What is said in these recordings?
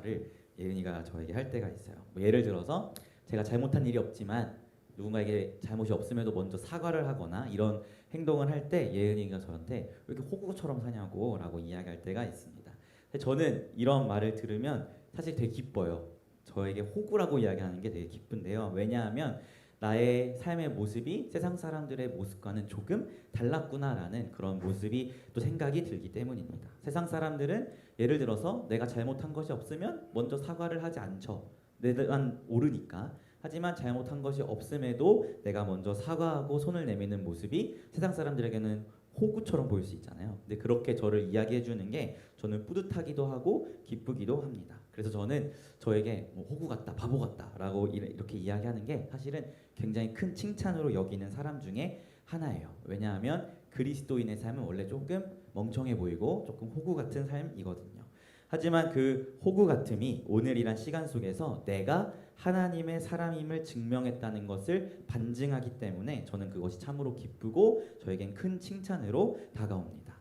말을 예은이가 저에게 할 때가 있어요. 뭐 예를 들어서 제가 잘못한 일이 없지만 누군가에게 잘못이 없음에도 먼저 사과를 하거나 이런 행동을 할 때 예은이가 저한테 왜 이렇게 호구처럼 사냐고 라고 이야기할 때가 있습니다. 근데 저는 이런 말을 들으면 사실 되게 기뻐요. 저에게 호구라고 이야기하는 게 되게 기쁜데요. 왜냐하면 나의 삶의 모습이 세상 사람들의 모습과는 조금 달랐구나라는 그런 모습이 또 생각이 들기 때문입니다. 세상 사람들은 예를 들어서 내가 잘못한 것이 없으면 먼저 사과를 하지 않죠. 내만 옳으니까. 하지만 잘못한 것이 없음에도 내가 먼저 사과하고 손을 내미는 모습이 세상 사람들에게는 호구처럼 보일 수 있잖아요. 근데 그렇게 저를 이야기해 주는 게 저는 뿌듯하기도 하고 기쁘기도 합니다. 그래서 저는 저에게 뭐 호구 같다, 바보 같다라고 이렇게 이야기하는 게 사실은 굉장히 큰 칭찬으로 여기는 사람 중에 하나예요. 왜냐하면 그리스도인의 삶은 원래 조금 멍청해 보이고 조금 호구 같은 삶이거든요. 하지만 그 호구 같음이 오늘이란 시간 속에서 내가 하나님의 사람임을 증명했다는 것을 반증하기 때문에 저는 그것이 참으로 기쁘고 저에겐 큰 칭찬으로 다가옵니다.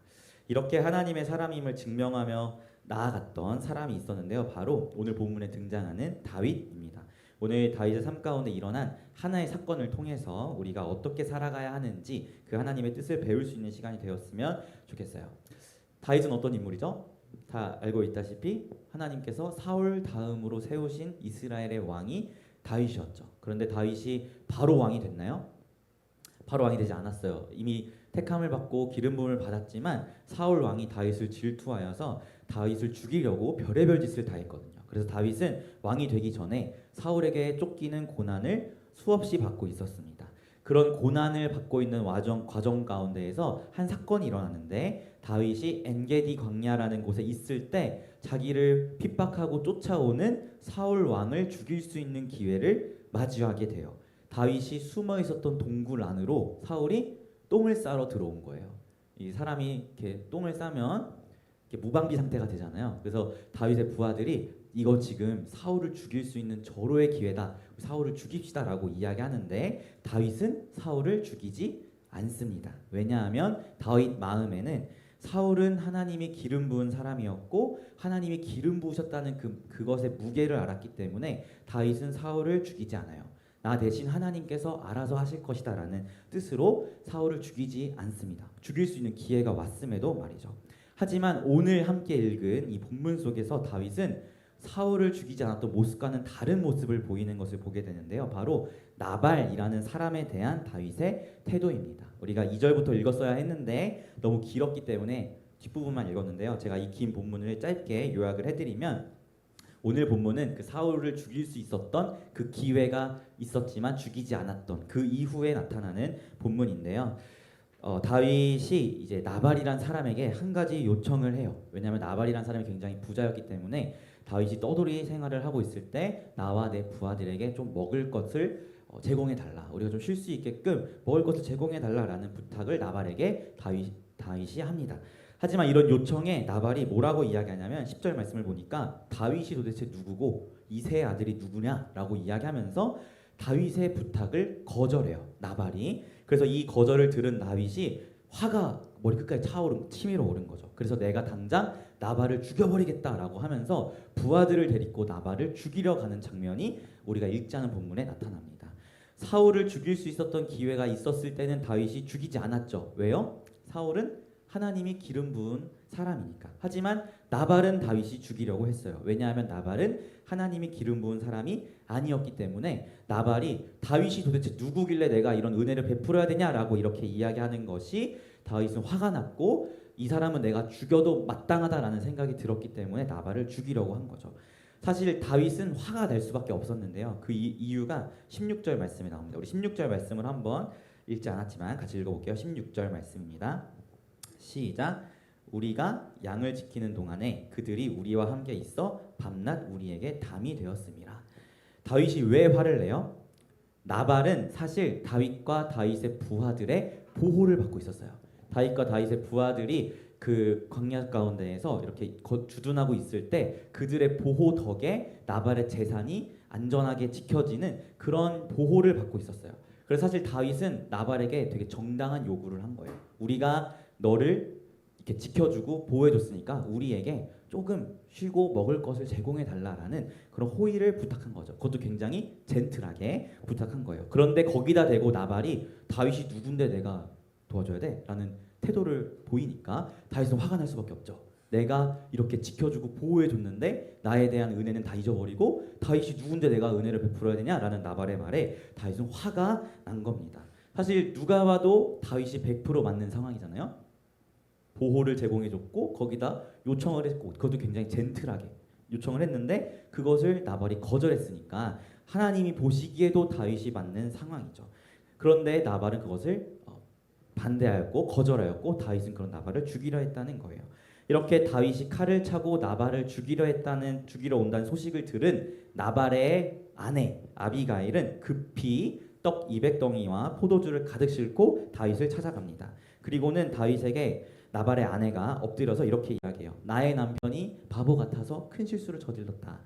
이렇게 하나님의 사람임을 증명하며 나아갔던 사람이 있었는데요. 바로 오늘 본문에 등장하는 다윗입니다. 오늘 다윗의 삶 가운데 일어난 하나의 사건을 통해서 우리가 어떻게 살아가야 하는지 그 하나님의 뜻을 배울 수 있는 시간이 되었으면 좋겠어요. 다윗은 어떤 인물이죠? 다 알고 있다시피 하나님께서 사울 다음으로 세우신 이스라엘의 왕이 다윗이었죠. 그런데 다윗이 바로 왕이 됐나요? 바로 왕이 되지 않았어요. 이미 택함을 받고 기름 부음을 받았지만 사울 왕이 다윗을 질투하여서 다윗을 죽이려고 별의별 짓을 다 했거든요. 그래서 다윗은 왕이 되기 전에 사울에게 쫓기는 고난을 수없이 받고 있었습니다. 그런 고난을 받고 있는 과정 가운데에서 한 사건이 일어나는데 다윗이 엔게디 광야라는 곳에 있을 때 자기를 핍박하고 쫓아오는 사울 왕을 죽일 수 있는 기회를 맞이하게 돼요. 다윗이 숨어 있었던 동굴 안으로 사울이 똥을 싸러 들어온 거예요. 이 사람이 이렇게 똥을 싸면 이렇게 무방비 상태가 되잖아요. 그래서 다윗의 부하들이 이거 지금 사울을 죽일 수 있는 절호의 기회다. 사울을 죽입시다라고 이야기하는데 다윗은 사울을 죽이지 않습니다. 왜냐하면 다윗 마음에는 사울은 하나님이 기름 부은 사람이었고 하나님이 기름 부으셨다는 그것의 무게를 알았기 때문에 다윗은 사울을 죽이지 않아요. 나 대신 하나님께서 알아서 하실 것이다 라는 뜻으로 사울을 죽이지 않습니다. 죽일 수 있는 기회가 왔음에도 말이죠. 하지만 오늘 함께 읽은 이 본문 속에서 다윗은 사울을 죽이지 않았던 모습과는 다른 모습을 보이는 것을 보게 되는데요. 바로 나발이라는 사람에 대한 다윗의 태도입니다. 우리가 2절부터 읽었어야 했는데 너무 길었기 때문에 뒷부분만 읽었는데요. 제가 이 긴 본문을 짧게 요약을 해드리면 오늘 본문은 그 사울을 죽일 수 있었던 그 기회가 있었지만 죽이지 않았던 그 이후에 나타나는 본문인데요. 다윗이 이제 나발이란 사람에게 한 가지 요청을 해요. 왜냐하면 나발이란 사람이 굉장히 부자였기 때문에 다윗이 떠돌이 생활을 하고 있을 때 나와 내 부하들에게 좀 먹을 것을 제공해달라. 우리가 좀 쉴 수 있게끔 먹을 것을 제공해달라라는 부탁을 나발에게 다윗이 합니다. 하지만 이런 요청에 나발이 뭐라고 이야기하냐면 10절 말씀을 보니까 다윗이 도대체 누구고 이 세 아들이 누구냐라고 이야기하면서 다윗의 부탁을 거절해요. 나발이. 그래서 이 거절을 들은 다윗이 화가 머리끝까지 치밀어 오른 거죠. 그래서 내가 당장 나발을 죽여버리겠다라고 하면서 부하들을 데리고 나발을 죽이려 가는 장면이 우리가 읽지 않은 본문에 나타납니다. 사울을 죽일 수 있었던 기회가 있었을 때는 다윗이 죽이지 않았죠. 왜요? 사울은 하나님이 기름 부은 사람이니까. 하지만 나발은 다윗이 죽이려고 했어요. 왜냐하면 나발은 하나님이 기름 부은 사람이 아니었기 때문에 나발이 다윗이 도대체 누구길래 내가 이런 은혜를 베풀어야 되냐라고 이렇게 이야기하는 것이 다윗은 화가 났고 이 사람은 내가 죽여도 마땅하다라는 생각이 들었기 때문에 나발을 죽이려고 한 거죠. 사실 다윗은 화가 날 수밖에 없었는데요. 그 이유가 16절 말씀에 나옵니다. 우리 16절 말씀을 한번 읽지 않았지만 같이 읽어볼게요. 16절 말씀입니다. 시작. 우리가 양을 지키는 동안에 그들이 우리와 함께 있어 밤낮 우리에게 담이 되었습니다. 다윗이 왜 화를 내요? 나발은 사실 다윗과 다윗의 부하들의 보호를 받고 있었어요. 다윗과 다윗의 부하들이 그 광야 가운데에서 이렇게 주둔하고 있을 때 그들의 보호 덕에 나발의 재산이 안전하게 지켜지는 그런 보호를 받고 있었어요. 그래서 사실 다윗은 나발에게 되게 정당한 요구를 한 거예요. 우리가 너를 이렇게 지켜주고 보호해줬으니까 우리에게 조금 쉬고 먹을 것을 제공해달라라는 그런 호의를 부탁한 거죠. 그것도 굉장히 젠틀하게 부탁한 거예요. 그런데 거기다 대고 나발이 다윗이 누군데 내가 도와줘야 돼? 라는 태도를 보이니까 다윗은 화가 날 수밖에 없죠. 내가 이렇게 지켜주고 보호해줬는데 나에 대한 은혜는 다 잊어버리고 다윗이 누군데 내가 은혜를 베풀어야 되냐라는 나발의 말에 다윗은 화가 난 겁니다. 사실 누가 봐도 다윗이 100% 맞는 상황이잖아요. 보호를 제공해줬고 거기다 요청을 했고 그것도 굉장히 젠틀하게 요청을 했는데 그것을 나발이 거절했으니까 하나님이 보시기에도 다윗이 맞는 상황이죠. 그런데 나발은 그것을 반대하였고 거절하였고 다윗은 그런 나발을 죽이려 했다는 거예요. 이렇게 다윗이 칼을 차고 나발을 죽이러 온다는 소식을 들은 나발의 아내 아비가일은 급히 떡 200덩이와 포도주를 가득 싣고 다윗을 찾아갑니다. 그리고는 다윗에게 나발의 아내가 엎드려서 이렇게 이야기해요. 나의 남편이 바보 같아서 큰 실수를 저질렀다.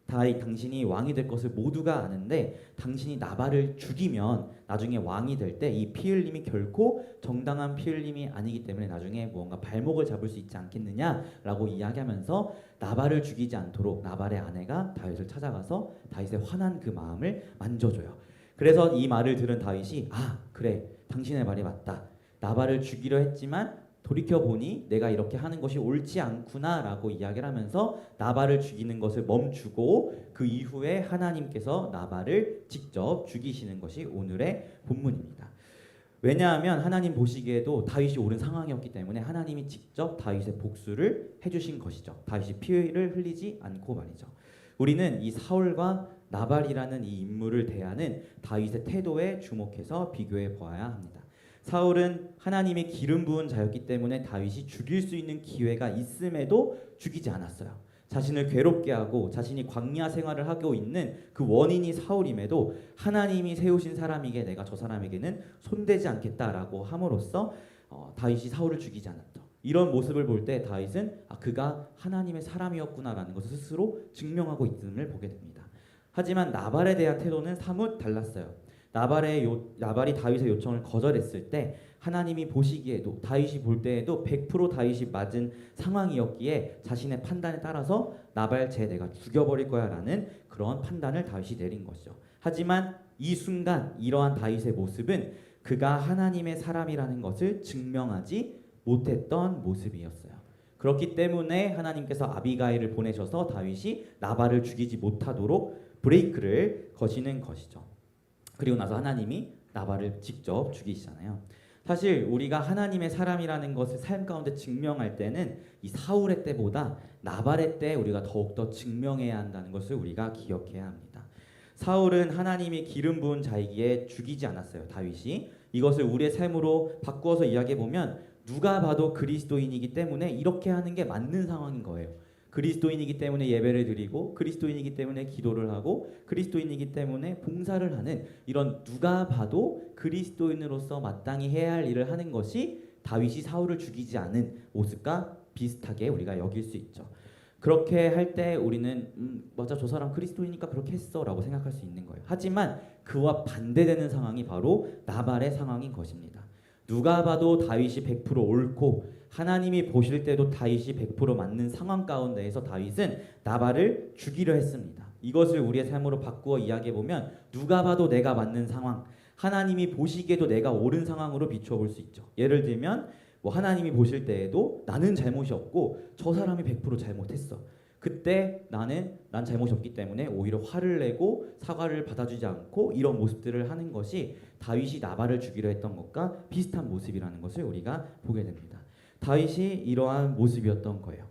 다윗 당신이 왕이 될 것을 모두가 아는데 당신이 나발을 죽이면 나중에 왕이 될 때 이 피 흘림이 결코 정당한 피 흘림이 아니기 때문에 나중에 무언가 발목을 잡을 수 있지 않겠느냐라고 이야기하면서 나발을 죽이지 않도록 나발의 아내가 다윗을 찾아가서 다윗의 화난 그 마음을 만져줘요. 그래서 이 말을 들은 다윗이 그래 당신의 말이 맞다. 나발을 죽이려 했지만 돌이켜보니 내가 이렇게 하는 것이 옳지 않구나라고 이야기를 하면서 나발을 죽이는 것을 멈추고 그 이후에 하나님께서 나발을 직접 죽이시는 것이 오늘의 본문입니다. 왜냐하면 하나님 보시기에도 다윗이 옳은 상황이었기 때문에 하나님이 직접 다윗의 복수를 해주신 것이죠. 다윗이 피를 흘리지 않고 말이죠. 우리는 이 사울과 나발이라는 이 인물을 대하는 다윗의 태도에 주목해서 비교해 보아야 합니다. 사울은 하나님의 기름 부은 자였기 때문에 다윗이 죽일 수 있는 기회가 있음에도 죽이지 않았어요. 자신을 괴롭게 하고 자신이 광야 생활을 하고 있는 그 원인이 사울임에도 하나님이 세우신 사람에게 내가 저 사람에게는 손대지 않겠다라고 함으로써 다윗이 사울을 죽이지 않았죠. 이런 모습을 볼 때 다윗은 그가 하나님의 사람이었구나라는 것을 스스로 증명하고 있음을 보게 됩니다. 하지만 나발에 대한 태도는 사뭇 달랐어요. 나발이 다윗의 요청을 거절했을 때 하나님이 보시기에도 다윗이 볼 때에도 100% 다윗이 맞은 상황이었기에 자신의 판단에 따라서 나발 쟤 내가 죽여버릴 거야 라는 그런 판단을 다윗이 내린 것이죠. 하지만 이 순간 이러한 다윗의 모습은 그가 하나님의 사람이라는 것을 증명하지 못했던 모습이었어요. 그렇기 때문에 하나님께서 아비가일을 보내셔서 다윗이 나발을 죽이지 못하도록 브레이크를 거시는 것이죠. 그리고 나서 하나님이 나발을 직접 죽이시잖아요. 사실 우리가 하나님의 사람이라는 것을 삶 가운데 증명할 때는 이 사울의 때보다 나발의 때 우리가 더욱더 증명해야 한다는 것을 우리가 기억해야 합니다. 사울은 하나님이 기름 부은 자이기에 죽이지 않았어요. 다윗이. 이것을 우리의 삶으로 바꾸어서 이야기해보면 누가 봐도 그리스도인이기 때문에 이렇게 하는 게 맞는 상황인 거예요. 그리스도인이기 때문에 예배를 드리고 그리스도인이기 때문에 기도를 하고 그리스도인이기 때문에 봉사를 하는 이런 누가 봐도 그리스도인으로서 마땅히 해야 할 일을 하는 것이 다윗이 사울을 죽이지 않은 모습과 비슷하게 우리가 여길 수 있죠. 그렇게 할 때 우리는 맞아 저 사람 그리스도이니까 그렇게 했어 라고 생각할 수 있는 거예요. 하지만 그와 반대되는 상황이 바로 나발의 상황인 것입니다. 누가 봐도 다윗이 100% 옳고 하나님이 보실 때도 다윗이 100% 맞는 상황 가운데에서 다윗은 나발을 죽이려 했습니다. 이것을 우리의 삶으로 바꾸어 이야기해보면 누가 봐도 내가 맞는 상황, 하나님이 보시기에도 내가 옳은 상황으로 비춰볼 수 있죠. 예를 들면 하나님이 보실 때에도 나는 잘못이 없고 저 사람이 100% 잘못했어. 그때 난 잘못이 없기 때문에 오히려 화를 내고 사과를 받아주지 않고 이런 모습들을 하는 것이 다윗이 나발을 죽이려 했던 것과 비슷한 모습이라는 것을 우리가 보게 됩니다. 다윗이 이러한 모습이었던 거예요.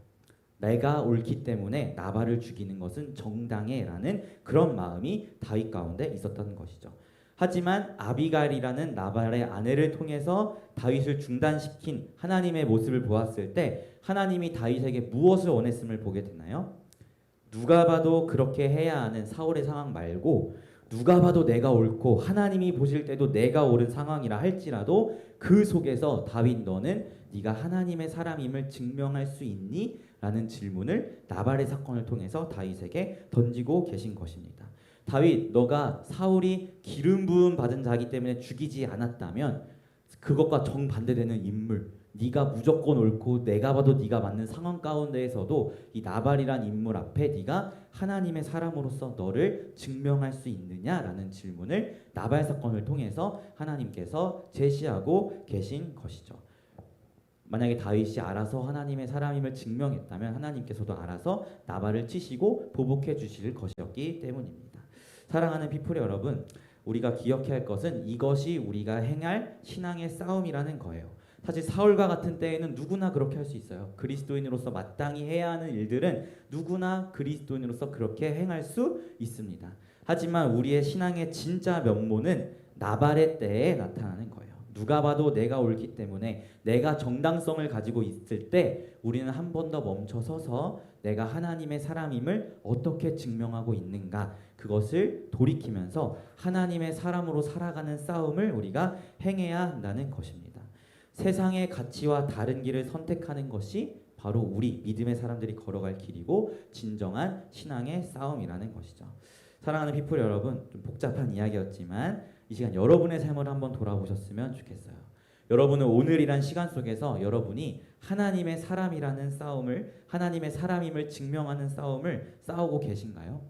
내가 옳기 때문에 나발을 죽이는 것은 정당해라는 그런 마음이 다윗 가운데 있었던 것이죠. 하지만 아비가일이라는 나발의 아내를 통해서 다윗을 중단시킨 하나님의 모습을 보았을 때 하나님이 다윗에게 무엇을 원했음을 보게 되나요? 누가 봐도 그렇게 해야 하는 사울의 상황 말고 누가 봐도 내가 옳고 하나님이 보실 때도 내가 옳은 상황이라 할지라도 그 속에서 다윗 너는 네가 하나님의 사람임을 증명할 수 있니? 라는 질문을 나발의 사건을 통해서 다윗에게 던지고 계신 것입니다. 다윗 너가 사울이 기름 부음 받은 자이기 때문에 죽이지 않았다면 그것과 정반대되는 인물 네가 무조건 옳고 내가 봐도 네가 맞는 상황 가운데에서도 이 나발이란 인물 앞에 네가 하나님의 사람으로서 너를 증명할 수 있느냐라는 질문을 나발 사건을 통해서 하나님께서 제시하고 계신 것이죠. 만약에 다윗이 알아서 하나님의 사람임을 증명했다면 하나님께서도 알아서 나발을 치시고 보복해 주실 것이었기 때문입니다. 사랑하는 피플 여러분, 우리가 기억해야 할 것은 이것이 우리가 행할 신앙의 싸움이라는 거예요. 사실 사울과 같은 때에는 누구나 그렇게 할 수 있어요. 그리스도인으로서 마땅히 해야 하는 일들은 누구나 그리스도인으로서 그렇게 행할 수 있습니다. 하지만 우리의 신앙의 진짜 면모는 나발의 때에 나타나는 거예요. 누가 봐도 내가 옳기 때문에 내가 정당성을 가지고 있을 때 우리는 한 번 더 멈춰 서서 내가 하나님의 사람임을 어떻게 증명하고 있는가, 그것을 돌이키면서 하나님의 사람으로 살아가는 싸움을 우리가 행해야 한다는 것입니다. 세상의 가치와 다른 길을 선택하는 것이 바로 우리 믿음의 사람들이 걸어갈 길이고 진정한 신앙의 싸움이라는 것이죠. 사랑하는 피플 여러분, 좀 복잡한 이야기였지만 이 시간 여러분의 삶을 한번 돌아보셨으면 좋겠어요. 여러분은 오늘이란 시간 속에서 여러분이 하나님의 사람이라는 싸움을, 하나님의 사람임을 증명하는 싸움을 싸우고 계신가요?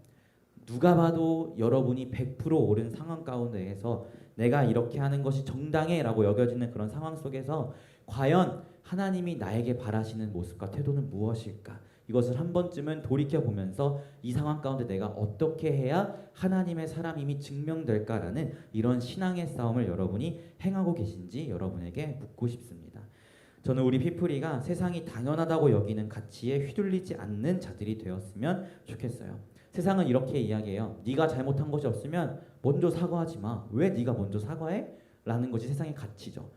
누가 봐도 여러분이 100% 옳은 상황 가운데에서 내가 이렇게 하는 것이 정당해라고 여겨지는 그런 상황 속에서 과연 하나님이 나에게 바라시는 모습과 태도는 무엇일까? 이것을 한 번쯤은 돌이켜보면서 이 상황 가운데 내가 어떻게 해야 하나님의 사람임이 증명될까라는 이런 신앙의 싸움을 여러분이 행하고 계신지 여러분에게 묻고 싶습니다. 저는 우리 피플이가 세상이 당연하다고 여기는 가치에 휘둘리지 않는 자들이 되었으면 좋겠어요. 세상은 이렇게 이야기해요. 네가 잘못한 것이 없으면 먼저 사과하지 마. 왜 네가 먼저 사과해? 라는 것이 세상의 가치죠.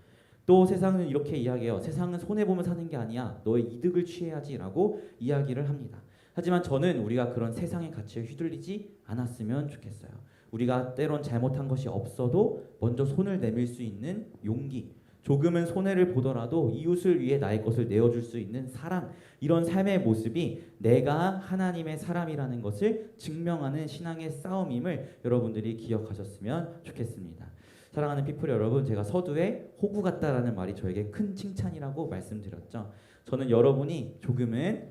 또 세상은 이렇게 이야기해요. 세상은 손해보면 사는 게 아니야. 너의 이득을 취해야지 라고 이야기를 합니다. 하지만 저는 우리가 그런 세상의 가치에 휘둘리지 않았으면 좋겠어요. 우리가 때론 잘못한 것이 없어도 먼저 손을 내밀 수 있는 용기, 조금은 손해를 보더라도 이웃을 위해 나의 것을 내어줄 수 있는 사랑, 이런 삶의 모습이 내가 하나님의 사람이라는 것을 증명하는 신앙의 싸움임을 여러분들이 기억하셨으면 좋겠습니다. 사랑하는 피플 여러분, 제가 서두에 호구 같다라는 말이 저에게 큰 칭찬이라고 말씀드렸죠. 저는 여러분이 조금은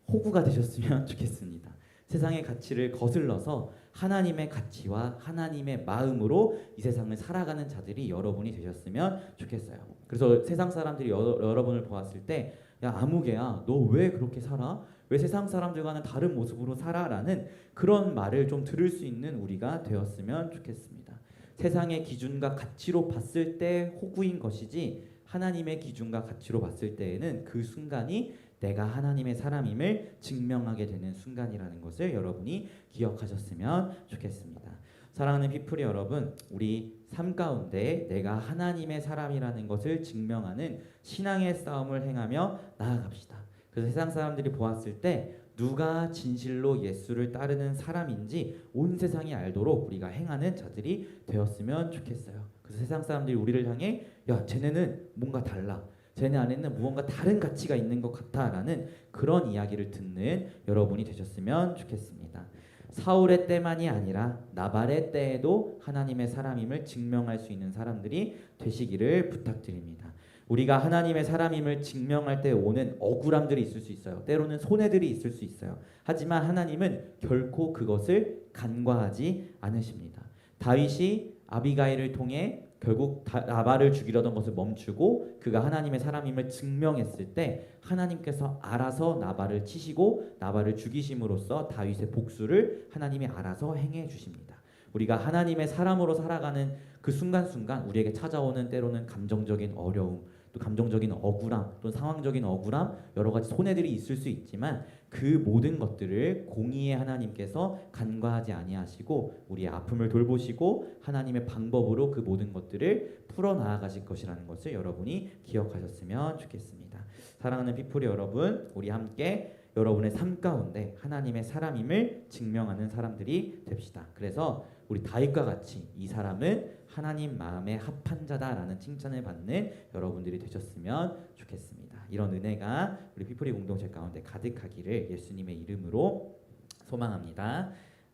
호구가 되셨으면 좋겠습니다. 세상의 가치를 거슬러서 하나님의 가치와 하나님의 마음으로 이 세상을 살아가는 자들이 여러분이 되셨으면 좋겠어요. 그래서 세상 사람들이 여러분을 보았을 때 야, 아무개야, 너 왜 그렇게 살아? 왜 세상 사람들과는 다른 모습으로 살아? 라는 그런 말을 좀 들을 수 있는 우리가 되었으면 좋겠습니다. 세상의 기준과 가치로 봤을 때 호구인 것이지 하나님의 기준과 가치로 봤을 때에는 그 순간이 내가 하나님의 사람임을 증명하게 되는 순간이라는 것을 여러분이 기억하셨으면 좋겠습니다. 사랑하는 피플이 여러분, 우리 삶 가운데 내가 하나님의 사람이라는 것을 증명하는 신앙의 싸움을 행하며 나아갑시다. 그래서 세상 사람들이 보았을 때 누가 진실로 예수를 따르는 사람인지 온 세상이 알도록 우리가 행하는 자들이 되었으면 좋겠어요. 그래서 세상 사람들이 우리를 향해 야, 쟤네는 뭔가 달라. 쟤네 안에는 무언가 다른 가치가 있는 것 같아라는 그런 이야기를 듣는 여러분이 되셨으면 좋겠습니다. 사울의 때만이 아니라 나발의 때에도 하나님의 사람임을 증명할 수 있는 사람들이 되시기를 부탁드립니다. 우리가 하나님의 사람임을 증명할 때 오는 억울함들이 있을 수 있어요. 때로는 손해들이 있을 수 있어요. 하지만 하나님은 결코 그것을 간과하지 않으십니다. 다윗이 아비가일을 통해 결국 나발을 죽이려던 것을 멈추고 그가 하나님의 사람임을 증명했을 때 하나님께서 알아서 나발을 치시고 나발을 죽이심으로써 다윗의 복수를 하나님이 알아서 행해 주십니다. 우리가 하나님의 사람으로 살아가는 그 순간순간 우리에게 찾아오는 때로는 감정적인 어려움, 또 감정적인 억울함, 또 상황적인 억울함, 여러 가지 손해들이 있을 수 있지만 그 모든 것들을 공의의 하나님께서 간과하지 아니하시고 우리의 아픔을 돌보시고 하나님의 방법으로 그 모든 것들을 풀어나가실 것이라는 것을 여러분이 기억하셨으면 좋겠습니다. 사랑하는 피플이 여러분, 우리 함께 여러분의 삶 가운데 하나님의 사람임을 증명하는 사람들이 됩시다. 그래서 우리 다윗과 같이 이 사람은 하나님 마음에 합한 자다라는 칭찬을 받는 여러분들이 되셨으면 좋겠습니다. 이런 은혜가 우리 피플이 공동체 가운데 가득하기를 예수님의 이름으로 소망합니다.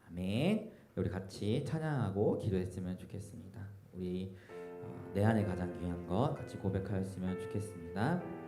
아멘. 우리 같이 찬양하고 기도했으면 좋겠습니다. 우리 내 안에 가장 귀한 것 같이 고백하였으면 좋겠습니다.